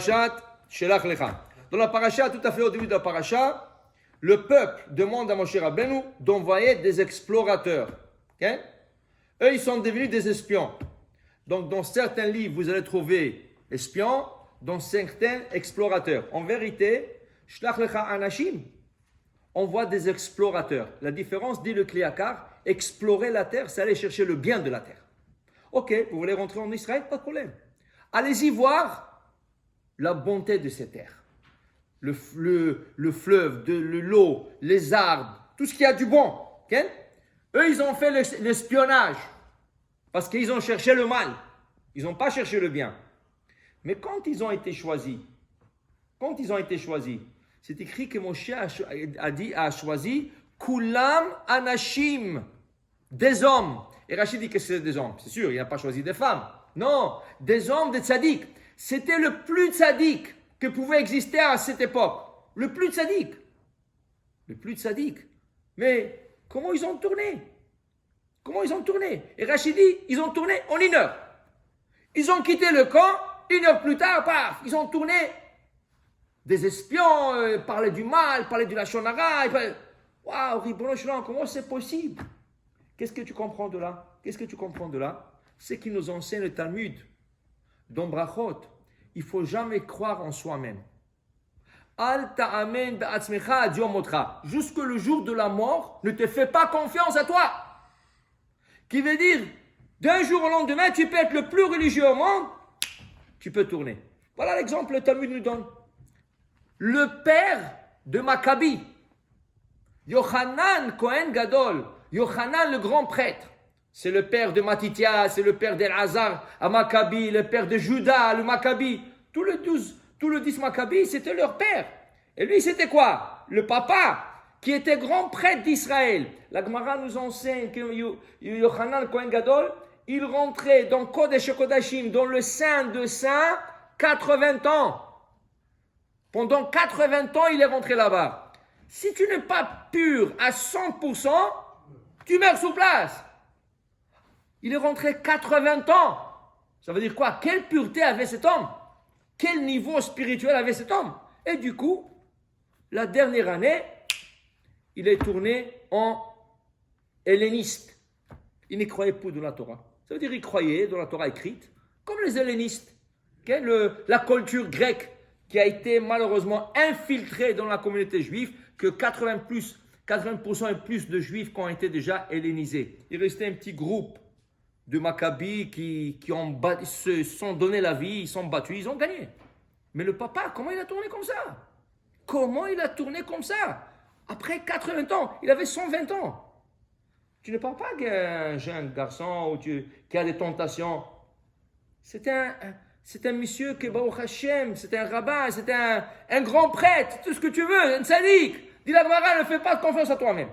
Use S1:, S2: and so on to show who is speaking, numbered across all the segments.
S1: Shelach Lecha. Dans la paracha, tout à fait au début de la paracha, le peuple demande à Moshe Rabbeinu d'envoyer des explorateurs. Okay? Eux, ils sont devenus des espions. Donc, dans certains livres, vous allez trouver espions, dans certains explorateurs. En vérité, Shelach Lecha Anashim, on voit des explorateurs. La différence, dit le Kliakar, explorer la terre, c'est aller chercher le bien de la terre. Ok, vous voulez rentrer en Israël? Pas de problème. Allez-y voir la bonté de ces terres. Le fleuve, l'eau, les arbres, tout ce qu'il y a du bon. Okay? Eux, ils ont fait l'espionnage parce qu'ils ont cherché le mal. Ils n'ont pas cherché le bien. Mais quand ils ont été choisis, c'est écrit que Moshe a choisi Kulam Anashim, des hommes. Et Rachid dit que c'est des hommes. C'est sûr, il n'a pas choisi des femmes. Non, des hommes, des tzaddik. C'était le plus tzaddik que pouvait exister à cette époque. Le plus tzaddik. Mais comment ils ont tourné? Et Rachid dit, ils ont tourné en 1 heure. Ils ont quitté le camp, 1 heure plus tard, paf, ils ont tourné. Des espions, parlaient du mal, parlaient du lachon hara. Waouh, Ribono Shalom, comment c'est possible? Qu'est-ce que tu comprends de là? C'est qu'il nous enseigne le Talmud. Dans Brachot, il ne faut jamais croire en soi-même. Al ta'amen ba'atzmecha ad yom motra. Jusque le jour de la mort, ne te fais pas confiance à toi. Qui veut dire, d'un jour au lendemain, tu peux être le plus religieux au monde, tu peux tourner. Voilà l'exemple que le Talmud nous donne. Le père de Maccabi, Yochanan Kohen Gadol, Yochanan le grand prêtre, c'est le père de Matithia, c'est le père d'Elazar à Maccabi, le père de Judas, le Maccabi. Tout le 10 Maccabi, c'était leur père. Et lui, c'était quoi? Le papa, qui était grand prêtre d'Israël. La Gemara nous enseigne que Yochanan Kohen Gadol, il rentrait dans Kodesh Kodashim, dans le Saint de Saints, 80 ans. Pendant 80 ans, il est rentré là-bas. Si tu n'es pas pur à 100%, tu meurs sur place. Il est rentré 80 ans. Ça veut dire quoi? Quelle pureté avait cet homme? Quel niveau spirituel avait cet homme? Et du coup, la dernière année, il est tourné en helléniste. Il ne croyait plus dans la Torah. Ça veut dire qu'il croyait dans la Torah écrite, comme les hellénistes. Okay? La culture grecque qui a été malheureusement infiltrée dans la communauté juive, que 80% et plus de juifs qui ont été déjà hellénisés. Il restait un petit groupe de Maccabis qui se sont donné la vie, ils sont battus, ils ont gagné. Mais le papa, comment il a tourné comme ça? Après 80 ans, il avait 120 ans. Tu ne parles pas qu'un jeune garçon qui a des tentations. C'est un monsieur qui est Baruch Hashem, c'est un rabbin, c'est un grand prêtre, tout ce que tu veux, un tzaddik. Dis la Gemara, ne fais pas confiance à toi-même.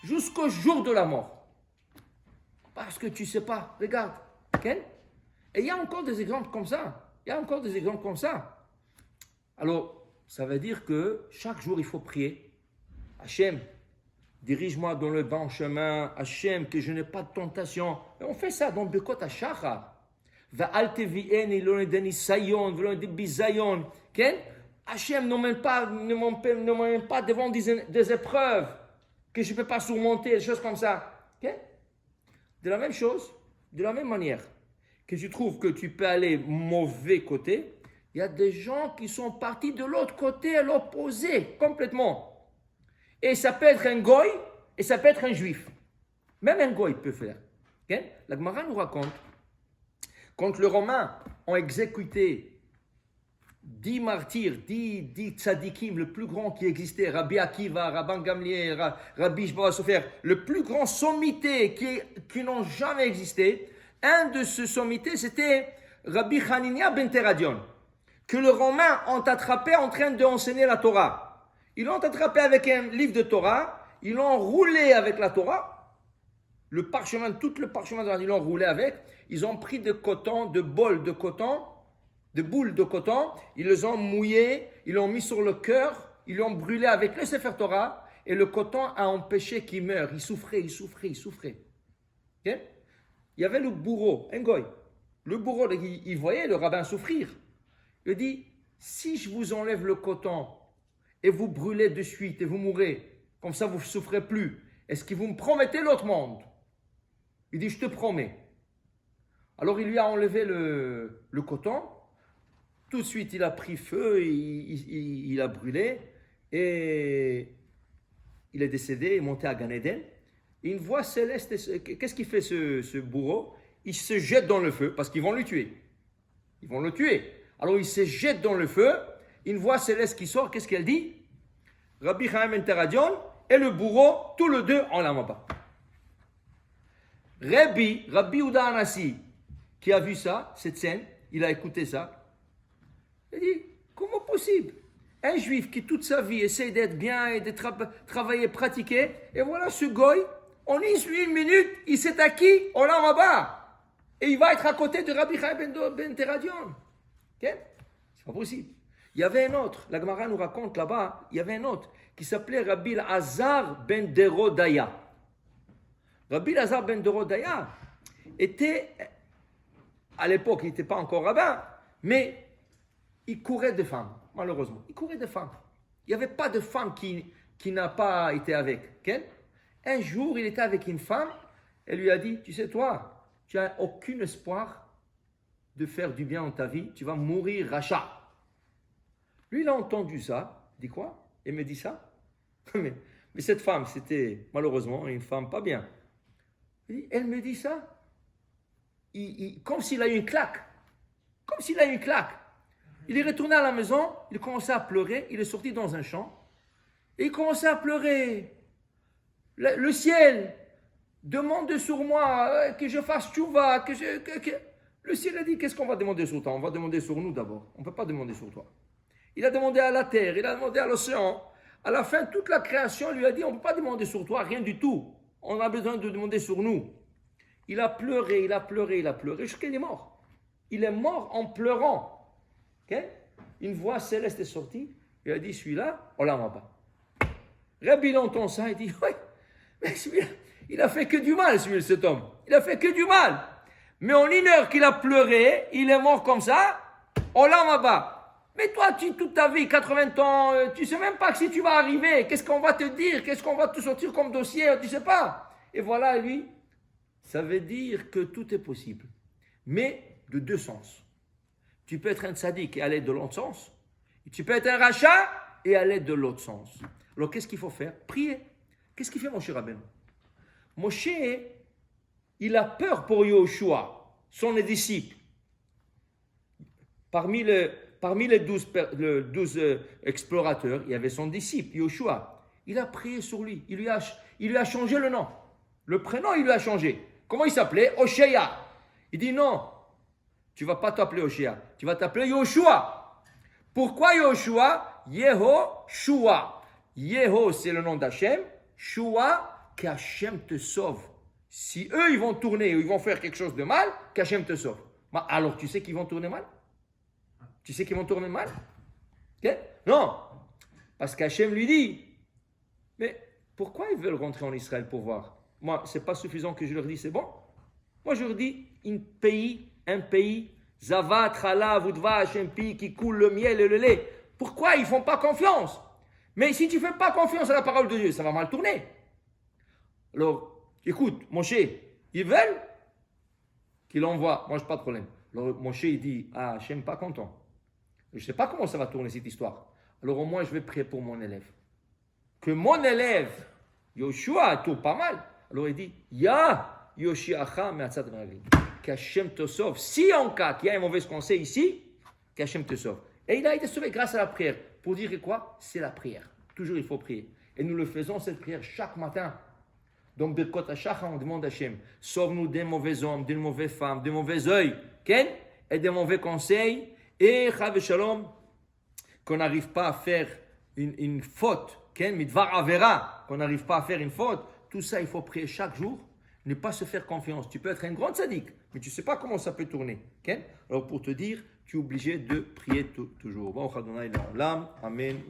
S1: Jusqu'au jour de la mort. Parce que tu ne sais pas, regarde. Okay? Et il y a encore des exemples comme ça. Alors, ça veut dire que chaque jour, il faut prier. Hachem, dirige-moi dans le bon chemin. Hachem, que je n'ai pas de tentation. Et on fait ça dans Bekot HaShachar. Hachem ne m'emmène pas devant des épreuves que je ne peux pas surmonter, des choses comme ça. Okay? De la même manière que tu trouves que tu peux aller mauvais côté, il y a des gens qui sont partis de l'autre côté, à l'opposé, complètement. Et ça peut être un goy, et ça peut être un juif. Même un goy peut faire. Okay? La Gemara nous raconte, quand les Romains ont exécuté 10 martyrs, 10 tzadikim, le plus grand qui existait, Rabbi Akiva, Rabban Gamliel, Rabbi Sheba Sofer, le plus grand sommité qui n'ont jamais existé, un de ces sommités, c'était Rabbi Hanania ben Teradion, que les Romains ont attrapé en train d'enseigner la Torah. Ils l'ont attrapé avec un livre de Torah, ils l'ont roulé avec la Torah, tout le parchemin, ils l'ont roulé avec, ils ont pris de coton, de boules de coton, ils les ont mouillés, ils l'ont mis sur le cœur, ils l'ont brûlé avec le Sefer Torah, et le coton a empêché qu'il meure. Il souffrait. Okay? Il y avait le bourreau, un goy. Le bourreau, il voyait le rabbin souffrir. Il dit, si je vous enlève le coton et vous brûlez de suite et vous mourrez, comme ça vous ne souffrez plus, est-ce que vous me promettez l'autre monde? Il dit, je te promets. Alors il lui a enlevé le coton, tout de suite il a pris feu, il a brûlé, et il est décédé, il est monté à Gan Eden. Et une voix céleste, qu'est-ce qu'il fait ce bourreau? Il se jette dans le feu, parce qu'ils vont le tuer. Ils vont le tuer. Alors il se jette dans le feu, une voix céleste qui sort, qu'est-ce qu'elle dit? Rabbi Chaim ben Teradion et le bourreau, tous les deux en Lamaba. Rabbi Yehuda Hanassi, qui a vu ça, cette scène, il a écouté ça, il dit, comment possible? Un juif qui toute sa vie essaie d'être bien et de travailler, pratiquer, et voilà ce goy, en une minute, il s'est acquis en Lamaba. Et il va être à côté de Rabbi Chaim ben Teradion. Okay? C'est pas possible. Il y avait un autre, la Gemara nous raconte là-bas, il y avait un autre qui s'appelait Rabbi Elazar ben Derodaya. Rabbi Elazar ben Derodaya était, à l'époque, il n'était pas encore rabbin, mais il courait de femmes, malheureusement. Il courait de femmes. Il n'y avait pas de femme qui n'a pas été avec. Okay? Un jour, il était avec une femme, elle lui a dit, tu sais toi, tu n'as aucun espoir de faire du bien dans ta vie, tu vas mourir rachat. Lui, il a entendu ça, il dit quoi? Il me dit ça. mais cette femme, c'était malheureusement une femme pas bien. Il dit, elle me dit ça, comme s'il a eu une claque. Comme s'il a eu une claque. Il est retourné à la maison, il commençait à pleurer, il est sorti dans un champ, et il commençait à pleurer. Le ciel demande sur moi que je fasse tchouva, Le ciel a dit, qu'est-ce qu'on va demander sur toi? On va demander sur nous d'abord, on ne peut pas demander sur toi. Il a demandé à la terre, il a demandé à l'océan. À la fin, toute la création lui a dit, on ne peut pas demander sur toi, rien du tout. On a besoin de demander sur nous. Il a pleuré, il a pleuré, il a pleuré, jusqu'à qu'il est mort. Il est mort en pleurant. Okay? Une voix céleste est sortie, il a dit, celui-là, on ne l'a pas. Rabbi, il entend ça, il dit, oui, mais celui-là, il a fait que du mal, cet homme. Il a fait que du mal. Mais en une heure qu'il a pleuré, il est mort comme ça, on l'a pas. Mais toi, toute ta vie, 80 ans, tu ne sais même pas que si tu vas arriver, qu'est-ce qu'on va te dire, qu'est-ce qu'on va te sortir comme dossier, tu ne sais pas. Et voilà, lui, ça veut dire que tout est possible. Mais de deux sens. Tu peux être un tzaddik et aller de l'autre sens. Et tu peux être un rachat et aller de l'autre sens. Alors, qu'est-ce qu'il faut faire? Prier. Qu'est-ce qu'il fait, Moshe Rabbeinu? Moshe, il a peur pour Yoshua, son disciple. Parmi les 12 explorateurs, il y avait son disciple, Yoshua. Il a prié sur lui. Il lui a changé le nom. Le prénom, il lui a changé. Comment il s'appelait? Oshéa. Il dit non, tu ne vas pas t'appeler Oshéa. Tu vas t'appeler Yoshua. Pourquoi Yoshua? Yehoshua. Yeho, c'est le nom d'Hachem. Shua, qu'Hachem te sauve. Si eux, ils vont tourner ou ils vont faire quelque chose de mal, qu'Hachem te sauve. Alors, tu sais qu'ils vont tourner mal? Tu sais qu'ils vont tourner mal? Okay? Non. Parce qu'Hachem lui dit, mais pourquoi ils veulent rentrer en Israël pour voir? Moi, ce n'est pas suffisant que je leur dise, c'est bon? Moi, je leur dis, un pays, Zavat, Chalav, Udvash, un pays qui coule le miel et le lait. Pourquoi ils ne font pas confiance? Mais si tu ne fais pas confiance à la parole de Dieu, ça va mal tourner. Alors, écoute, Moshe, ils veulent qu'il envoie. Moi, je n'ai pas de problème. Alors, Moshe, il dit, ah, Hachem pas content. Je ne sais pas comment ça va tourner cette histoire. Alors au moins, je vais prier pour mon élève. Que mon élève, Yoshua, tourne pas mal. Alors il dit, Ya Yoshiacha me'atzat ragli. Qu'Hachem te sauve. Si en cas qu'il y a un mauvais conseil ici, qu'Hachem te sauve. Et il a été sauvé grâce à la prière. Pour dire quoi? C'est la prière. Toujours il faut prier. Et nous le faisons cette prière chaque matin. Donc Birkot HaShachar, on demande à Hachem, sauve-nous des mauvais hommes, des mauvaises femmes, des mauvais œils, et des mauvais conseils. Et Chav Shalom, qu'on n'arrive pas à faire une faute, midvar avera, qu'on n'arrive pas à faire une faute, tout ça il faut prier chaque jour, ne pas se faire confiance. Tu peux être un grand tzaddik, mais tu ne sais pas comment ça peut tourner. Alors pour te dire, tu es obligé de prier toujours. Amen.